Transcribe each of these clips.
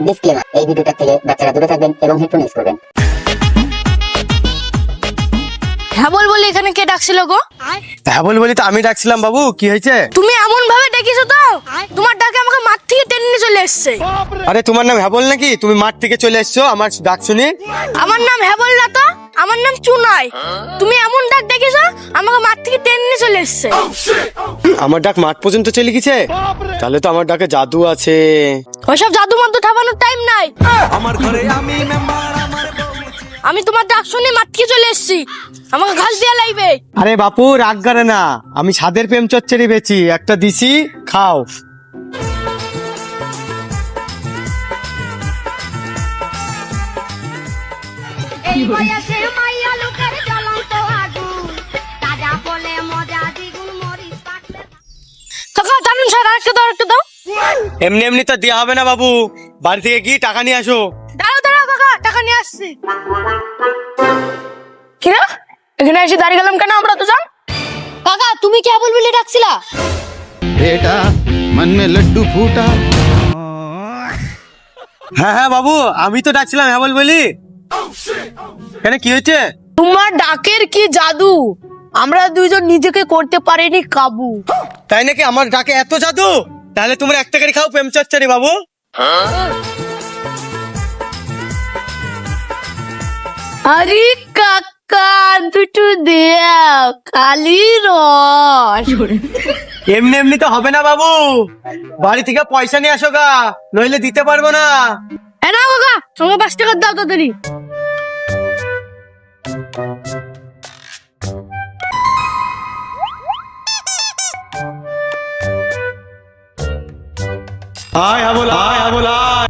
Disclaimer, এই ভিডিওটা থেকে বাচ্চারা দূরে থাকবেন এবং হেডফোন ইউজ করবেন। হ্যাঁ বলি এখানে কে ডাকছিল গো? হ্যাঁ বলি তো আমি ডাকছিলাম। বাবু কি হয়েছে? তুমি এমন ভাবে ডেকেছো তো তোমার ডাকে আমাকে মাঠ থেকে টেনে নিয়ে চলে এসছে। আরে তোমার নাম হ্যাবল নাকি? তুমি মাঠ থেকে চলে এসছো আমার ডাক শুনে? আমার নাম হ্যাবল না তো, আমার নাম চুনাই। তুমি এমন ডাক ডেকেছো আমাকে মাঠ থেকে টেনে নিয়ে চলে এসছে। আমার ডাক মাঠ পর্যন্ত চলে গেছে? তাহলে তো আমার ডাকে জাদু আছে। ওইসব জাদু মন্ত্র ঠাপানোর টাইম নাই। আমার ঘরে আমি মেম্বার, আমার আমি তোমার ডাক শুনে মাঠ থেকে চলে এসেছি, আমাকে ঘাস দেয়া লাগবে। আরে বাপু রাগ করে না, আমি ছাদের প্রেম চচ্চড়ি বেচি, একটা দিছি খাও। এই বয়সে মাইয়া লোকের জ্বলন্ত আগুন, তাজা বলে মজা দ্বিগুণ মরিচ পাকলে। কাকা জানুন স্যার, আরেকটা দাও। এমনি এমনি তো দেওয়া হবে না বাবু, বাড়ি থেকে গিয়ে টাকা নিয়ে আসো। দাঁড়াও কাকা, টাকা নিয়ে আসছি। কিরা এখানে এসে দাঁড়িয়ে গেলাম কেন? আমরা তো যান। কাকা তুমি কে বলে ডাকছিলা? बेटा मन में लड्डू फूटा। হ্যাঁ বাবু আমি তো ডাকছিলাম হ্যাবল বলি। কেন কি হয়েছে? তোমার ডাকের কি জাদু, আমরা দুইজন নিজেকে করতে পারিনি কাবু। তাই নাকি? আমার ডাকে এত জাদু? তাহলে তোমরা একটা করে খাও প্রেম চচ্চড়ি বাবু। আরে কাকা দুটো দেও, খালি রস। এমনি এমনি তো হবে না বাবু, বাড়ি থেকে পয়সা নিয়ে আসো গা, নইলে দিতে পারবো না। এ নাও কাকা, তোমার 5 টাকা দাও তাড়াতাড়ি। আয় হ্যাবল আয় হ্যাবল আয়।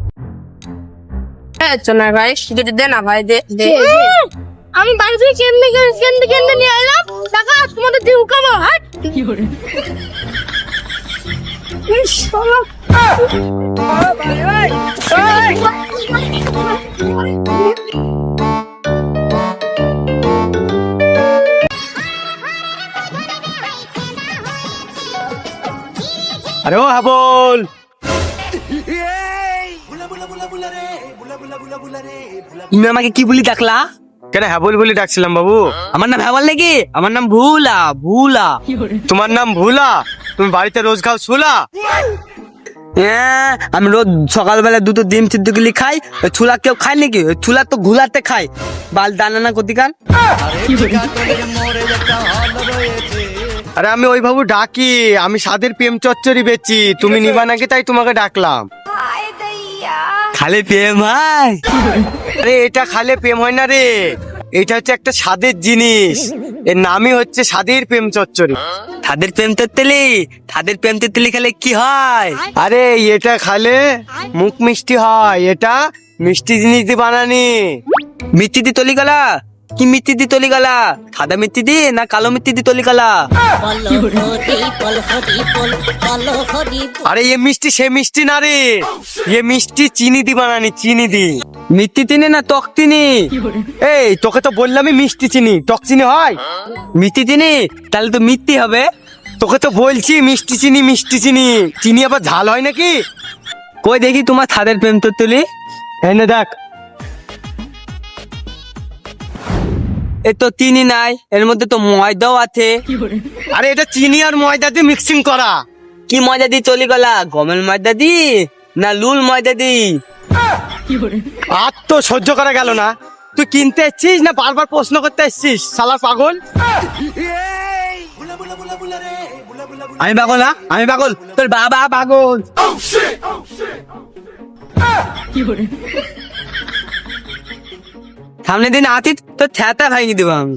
চোনা ভাই কিছু দে না ভাই, দে। আমি বাড়ি থেকে কেন্দ্রে নিয়ে এলাম টাকা, তোমাদের দিয়ে উকাবো। হাট আরে ও হ্যাবল, তুমি আমাকে কি বলি ডাকলা? কেন হ্যাবল বলি ডাকছিলাম বাবু? আমার নাম হ্যাবল নাকি? আমার নাম ভুলা ভুলা। তোমার নাম ভুলা? তুমি বাড়িতে রোজ খাও ছোলা? হ্যাঁ, আমি রোজ সকালবেলা দুটো ডিম সিদ্ধ গুলি খাই। ওই ছোলা কেউ খায় নাকি? ওই ছোলা তো ঘুলাতে খাই, বাল দানা না কতিকান। আরে আমি ওই বাবু ডাকি, আমি সাদের প্রেম চচ্চড়ি বেচি, তুমি নিবা নাকি তাই তোমাকে ডাকলাম। আয় দইয়া খালি প্রেম হয়? আরে এটা খালে প্রেম হয় না রে, এটা হচ্ছে একটা স্বাদের জিনিস, এর নামই হচ্ছে স্বাদের প্রেম চচ্চড়ি। তাদের প্রেম তেতলি, তাদের প্রেম তেতলি খেলে কি হয়? আরে এটা খালে মুখ মিষ্টি হয়, এটা মিষ্টি জিনিস দিয়ে বানানি। মিষ্টি দি তলি গলা? কি মিষ্টি দি তলি গলা? সাদা মিষ্টি দি না কালো মিষ্টি দি তলি গলা? আরে এ মিষ্টি সে মিষ্টি না রে, এ মিষ্টি চিনি দি বানানি, চিনি দি। মিষ্টি চিনি না টক চিনি? এই তোকে তো বললামই মিষ্টি চিনি, টক চিনি হয়? মিষ্টি চিনি তাহলে তো মিষ্টি হবে। তোকে তো বলছি মিষ্টি চিনি, মিষ্টি চিনি। চিনি আবার ঝাল হয় নাকি? কই দেখি তোমার ছাদের প্রেম তেতলি। এই নে দেখ। এ তো চিনি নাই, এর মধ্যে তো ময়দাও আছে। আরে এটা চিনি আর ময়দা দিয়ে মিক্সিং করা। কি ময়দা দি চলি গলা? গমের ময়দা দি না লুল ময়দা দি? আর তো সহ্য করা গেল না। তুই কিনতে এসছিস না বারবার প্রশ্ন করতে এসছিস শালা পাগল? আমি পাগল না? আমি পাগল? তোর বাবা পাগল। সামনে দিন আতি তোর ছ্যাতা ভাঙিয়ে দেবো আমি।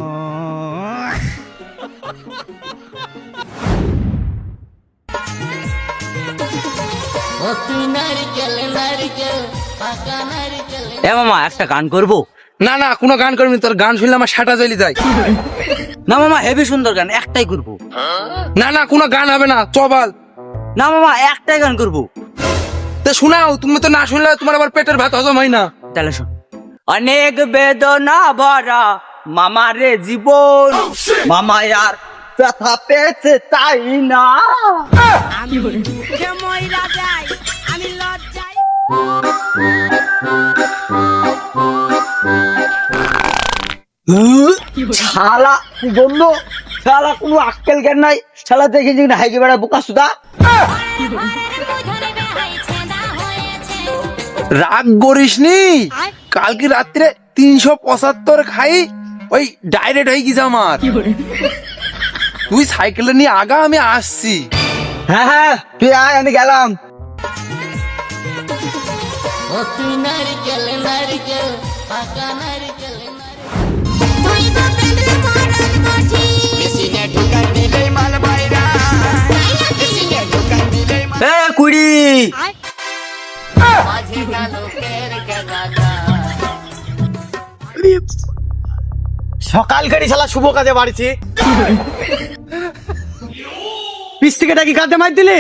এ মামা একটা গান করবো? না না কোনো গান করবি না, তোর গান শুনলে আমার সাটা জ্বলি যায়। না মামা হেভি সুন্দর গান, একটাই করবো। না না কোনো গান হবে না, চবাল। না মামা একটাই গান করবো। তো শোনাও, তুমি তো না শুনলে তোমার আবার পেটের ভাত হজম হয় না। তাহলে শোন। অনেক বেদনা ভরা মামারে জীবন, মামা আর ব্যথা পেয়েছে তাই না। আমি দুঃখে মইরা যাই, আমি লজ্জায় শালা বন্ধ, শালা কোনো আক্কেল জ্ঞান নাই, শালা দেখেছি না হাইকে বেড়া বোকা সুদা। রাগ করিস নি, কালকে রাত্রে 375 খাই ওই ডাইরেক্ট হয়ে গেছে আমার। তুই সাইকেলে নিয়ে আগা, আমি আসছি। হ্যাঁ হ্যাঁ তুই আয়, আমি গেলাম। কুড়ি সকালকারই শালা শুভ কাজে বাড়িছি। পিস থেকে ডাকি কাঁদতে মার দিলি?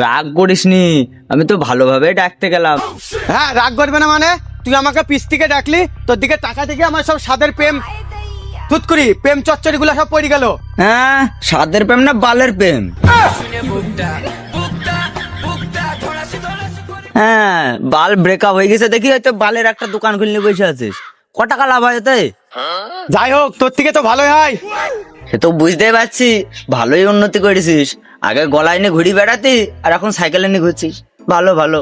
রাগ করিস নি, আমি তো ভালোভাবে ডাকতে গেলাম। হ্যাঁ, রাগ করবে না মানে? তুই আমাকে পিস থেকে ডাকলি, তোর দিকে টাকা থেকে আমার সব স্বাদের প্রেম তুত করি প্রেম চচ্চড়ি গুলা সব পড়ে গেল। হ্যাঁ, সাদের প্রেম না বালের প্রেম? হ্যাঁ, বাল ব্রেকআপ হয়ে গেছে দেখি, হয়তো বালের একটা দোকান খুললে বসে আছিস। ক টাকা লাভ হয় এতে? যাই হোক, তোর থেকে তো ভালোই হয়। সে তো বুঝতেই পারছি, ভালোই উন্নতি করেছিস। আগে গলায় নিয়ে ঘুরি বেড়াতি, আর এখন সাইকেলে নিয়ে ঘুরছিস। ভালো ভালো,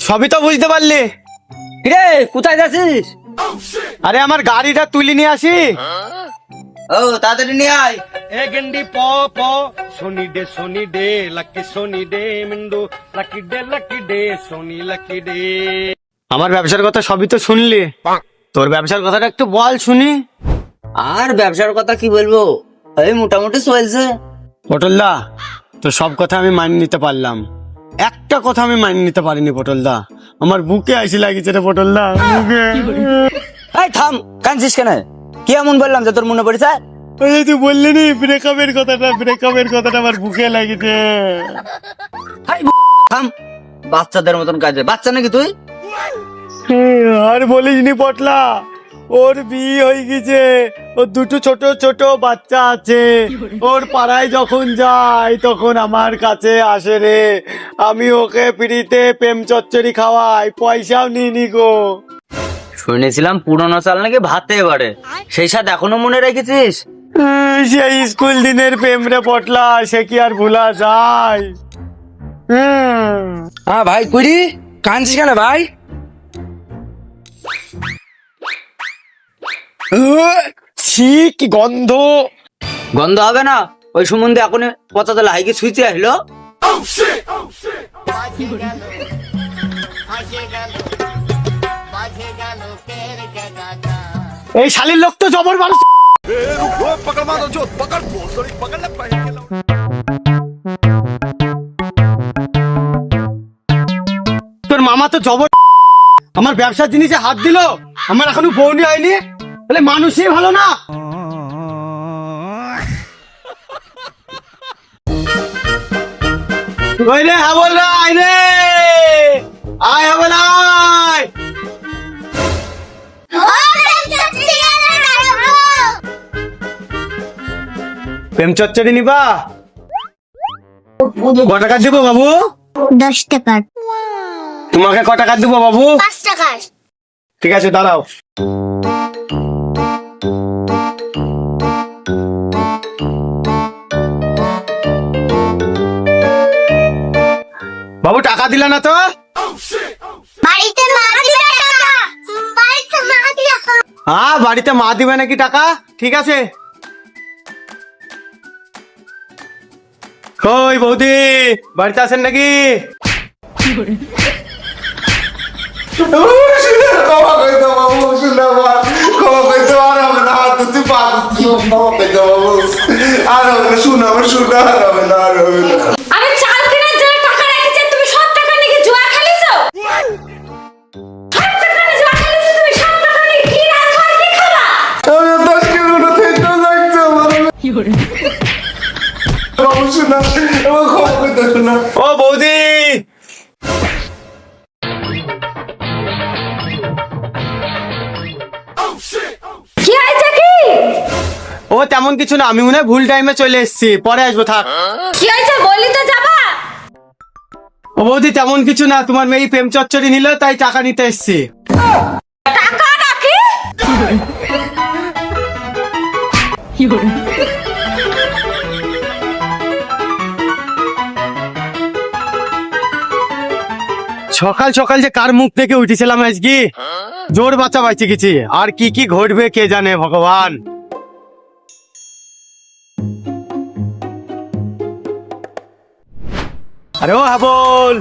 সবই তো বুঝতে পারলি। কিরে কোথায় যাচ্ছিস? আরে আমার গাড়িটা তুলি নিয়ে আসি। ও তাড়াতাড়ি নিয়ে আয়। ए गंडी पो पो सोनी डे लकी सोनी डे मिंडू लकी डे सोनी लकी डे। আমার ব্যবসার কথা সবই তো শুনলি, তোর ব্যবসার কথাটা একটু বল শুনি। আর ব্যবসার কথা কি বলবো, এই মোটামুটি চলছে। পটলদা, তো সব কথা আমি মানিয়ে নিতে পারলাম, একটা কথা আমি মানিয়ে নিতে পারিনি পটলদা। আমার বুকে আইসি লাগিছে রে পটলদা, বুকে। এই থাম, কাঁদছিস কেন? কি এমন বললাম যে তোর মনে পড়েছে? আরে তুই বললি নি ব্রেকআপের কথাটা আমার বুকে লাগিছে। থাম, বাচ্চাদের মতন কাজে। বাচ্চা নাকি তুই? আর বলিস নি পটলা, ওর বিয়ে হয়ে গেছে, ওর দুটো ছোট ছোট বাচ্চা আছে। ওর পাড়ায় যখন যাই তখন আমার কাছে আসে রে, আমি ওকে ফ্রিতে প্রেম চচ্চড়ি খাওয়াই, পয়সাও নিইনি গো। শুনেছিলাম পুরনো চাল নাকি ভাতে বাড়ে, সেই সাথে এখনো মনে রেখেছিস? সেই স্কুল দিনের প্রেম রে পটলা, সে কি আর ভোলা যায়? হ্যাঁ ভাই, কুড়ি কাঁদছিস কেন ভাই? ছি, কি গন্ধ! গন্ধ হবে না? ওই সম্বন্ধে এখন পচা তেল হাইকে ছুঁইতে আসলো। এই শালির লোক তো জবর মানুষ। তোর মামা তো জবর, আমার ব্যবসার জিনিসে হাত দিল, আমার এখনো বউনি হয়নি, তাহলে মানুষই ভালো না। ওই রে হাবল রায় রে, আয় হাবল আয়। প্রেম চচ্চড়ি নিবা? ক টাকা দিব বাবু? 10 টাকা। তোমাকে ক টাকা দিব বাবু? 5 টাকা। ঠিক আছে, দাঁড়াও। বাবু টাকা দিলা না তো? বাড়িতে মা দিবে টাকা। হ্যাঁ, বাড়িতে মা দিবে নাকি টাকা? ঠিক আছে। কই বৌদি, বাড়িতে আছেন নাকি? আমি চাল কেনার জন্য টাকা রেখেছি, তুমি সব টাকা নিয়ে জুয়া খেলেছো? সব টাকা নিয়ে জুয়া খেলেছো তুমি, সব টাকা নিয়ে কি রাখো আর কি খাবা? ও বৌদি, কি হয়েছে কি? ও তেমন কিছু না, আমি মনে হয় ভুল টাইমে চলে এসেছি, পরে আসবো, থাক। কি হয়েছে বললি তো যাবা? ও বৌদি তেমন কিছু না, তোমার মেয়ে প্রেম চচ্চড়ি নিল তাই টাকা নিতে এসেছি। টাকা নাকি? সকাল সকাল যে কার মুখ থেকে উঠেছিলাম আজকে, জোর বাচ্চা বাইচে গেছি। আর কি কি ঘটবে কে জানে ভগবান। আরে ও হাবল,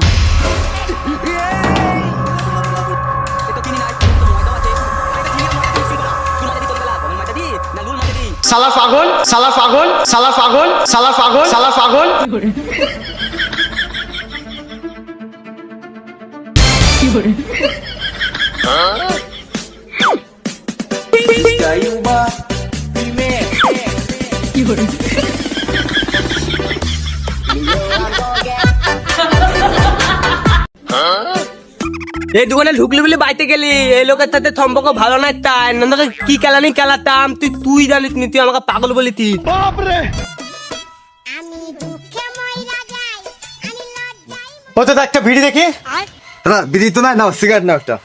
সালা পাগল, সালা পাগল, সালা পাগল, সালা পাগল, সালা পাগল। এই দোকানে ঢুকলি বলে বাইতে গেলি, এই লোকের সাথে সম্পর্ক ভালো নাই তাই নন্দকে কি খেলানি খেলাতাম, তুই জানিস নি, তুই আমাকে পাগল বলি তুই। ও তো একটা ভিড়ি দেখি। বিড়ি তো নাই, নাও সিগারেট নাও একটা।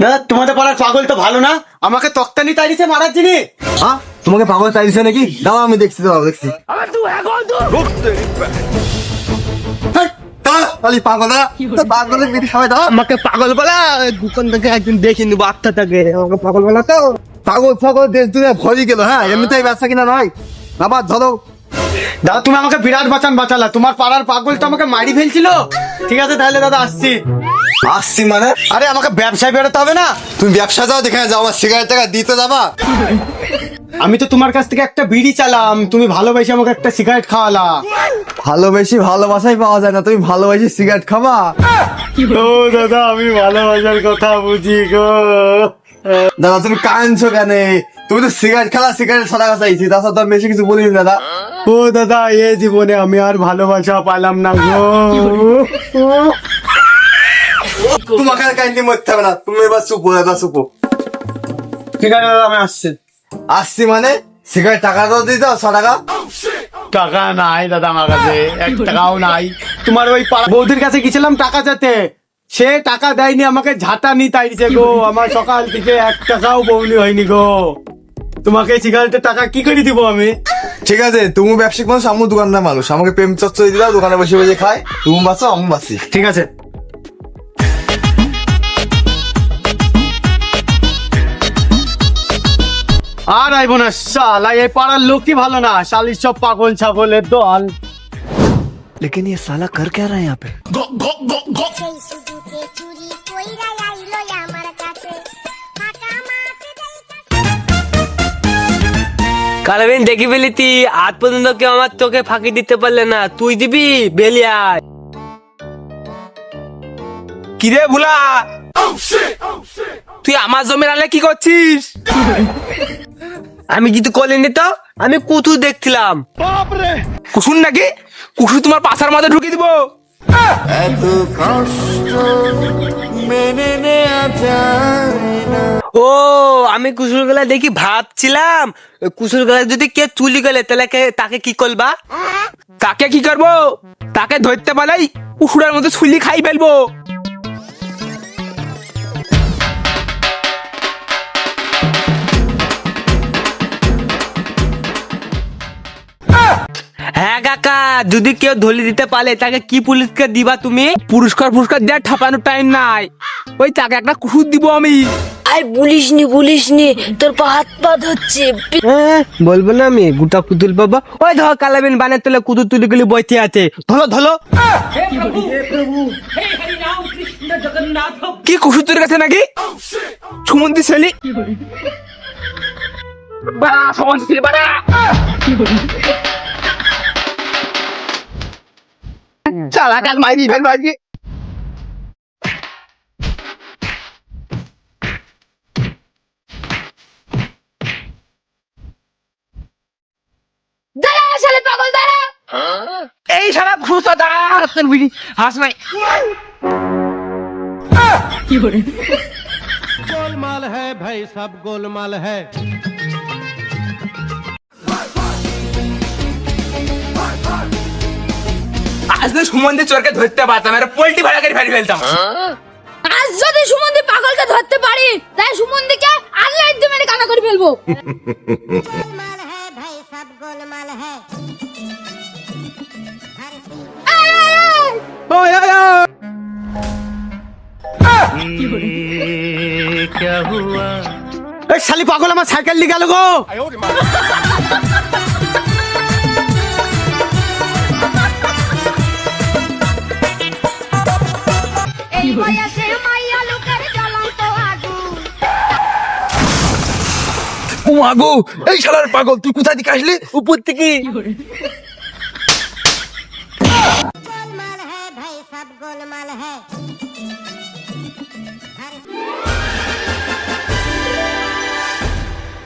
দাদা তোমাদের পাড়ার পাগল তো ভালো না, আমাকে তক্তানি তাইছে মারার জিনি। হ্যাঁ তোমাকে পাগল চাইছে নাকি? দাও আমি দেখছি, দাও দেখছি। পাগলের বিড়ি সবাই দাও। আমাকে পাগল বলা, দোকান থেকে একদিন দেখে নিবো আত্মাটাকে, আমাকে পাগল বলা তো। পাগল পাগল দেশ দুনিয়া ভরি গেল। হ্যাঁ এমনিতেই ব্যবসা কিনা নয়, আবার ধরো। দাদা তুমি আমাকে বিরাট বাঁচালা, তোমার পাড়ার পাগল তো আমাকে মারি ফেলছিল। ঠিক আছে তাহলে দাদা আসছি। আসছি মানে? আরে আমাকে ব্যবসায় বেরোতে হবে না? তুমি ব্যবসা যাও, যেখানে যাও, আমার সিগারেট টাকা দিতে যাবা? আমি তো তোমার কাছ থেকে একটা বিড়ি চালাম, তুমি ভালোবেসে আমাকে একটা সিগারেট খাওয়ালা। ভালোবেসে ভালোবাসাই পাওয়া যায় না, তুমি ভালোবেসে সিগারেট খাবা? ও দাদা আমি ভালোবাসার কথা বুঝি গো। দাদা তুমি কাঁদছো কেন? তুমি তো সিগারেট খেলা, সিগারেট সারা চাইছি, তাছাড়া তো বেশি কিছু বলিনি দাদা। ও দাদা এ জীবনে আমি আর ভালোবাসা পাইলাম না গো। তোমাকে আর কাহিনী মরতে হবে না, তুমি এবার চুপো, এবার চুপো। ঠিক আছে দাদা আমি আসছি। আসছি মানে? সিগারেট টাকা তো দিতে 100 টাকা। টাকা নাই দাদা আমার কাছে, 1 টাকাও নাই। তোমার ওই পাড়া বৌদির কাছে গেছিলাম টাকা চাইতে, সে টাকা দেয়নি, আমাকে ঝাঁটা নি তাইছে গো। আমার সকাল থেকে 1 টাকাও বৌনি হয়নি গো। তোমাকে সিগারেটের টাকা কি করে দিব আমি? ঠিক আছে তুমি ব্যবসায়িক মানুষ, আমি দোকানদার মানুষ, আমাকে প্রেম চচ্চড়ি দিলাম, দোকানে বসে বসে খাই, তুমি বাঁচো আমি বাঁচি। ঠিক আছে। আর আইব না শালা, এই পাড়ার লোকই ভালো না, শালির সব পাগল ছাগলের দল। लेकिन ये साला कर क्या रहा है यहाँ पे? সেই সুযোগে চুরি কইরা আইলো আমার কাছে ফাঁকা মাঠ দেইতা কালবিন দেখি ফেলি তুই, আজ পর্যন্ত কেউ আমার তোকে ফাঁকি দিতে পারলে না, তুই দিবি বেলিয়ায়। কিরে ভুলা, তুই আমার জমির আলে কি করছিস? আমি কিছু করিনি তো, আমি কুতুর দেখছিলাম। কুসুর নাকি? কুসুর তোমার পাশার মাঝে ঢুকিয়ে দিব। ও আমি কুসুর গলা দেখি ভাবছিলাম, কুসুর গলা যদি কে চুলি গেলে তাহলে তাকে কি করবা? তাকে কি করবো? তাকে ধরতে পালাই কুসুরের মতো চুলি খাই ফেলবো। হ্যাঁ কাকা, যদি কেউ ধলি দিতে পারে তাকে কি পুলিশকে দিবা তুমি? পুরস্কার দেওয়ার ঠাপানোর টাইম নাই, ওই তাকে একটা কুকুর দিব আমি। আই বলিস নি তোর পা হাত পা ধরছে। বলবো না আমি গোটা কুতুল বাবা। ওই ধর কালাবিন বানের তলে কুতুল তুলি গুলি বইতে আছে, ধলো ধলো। কি কুকুর তোর কাছে নাকি? সুমন্দি ছেলি চালা কাল মাইরি ফেল বাজি। দাঁড়া শালা পাগল দাঁড়া। এই শালা খুশা দাঁড়া, হাসন বিড়ি হাস নাই। गोलमाल है भाई, सब गोलमाल है। আজ তো সুমন্দি চোরকে ধরতে পারতাম, আর পোল্টি ভাড়া করে ফেলতাম। আজ যদি সুমন্দি পাগলকে ধরতে পারি তাই সুমন্দিকে আল্লাহ একদম মেরে কানা করে ফেলবো। ওই, ওই, ওই। এই শালি পাগল আমার সাইকেল নিয়ে গেল গো। এই বয়সে মাইয়া লোকের জ্বলন্ত আগুন। ও মাগো, এই শালার পাগল, তুই কোথা থেকে আসলি? উপর থেকে गोलमाल है भाई सब गोलमाल है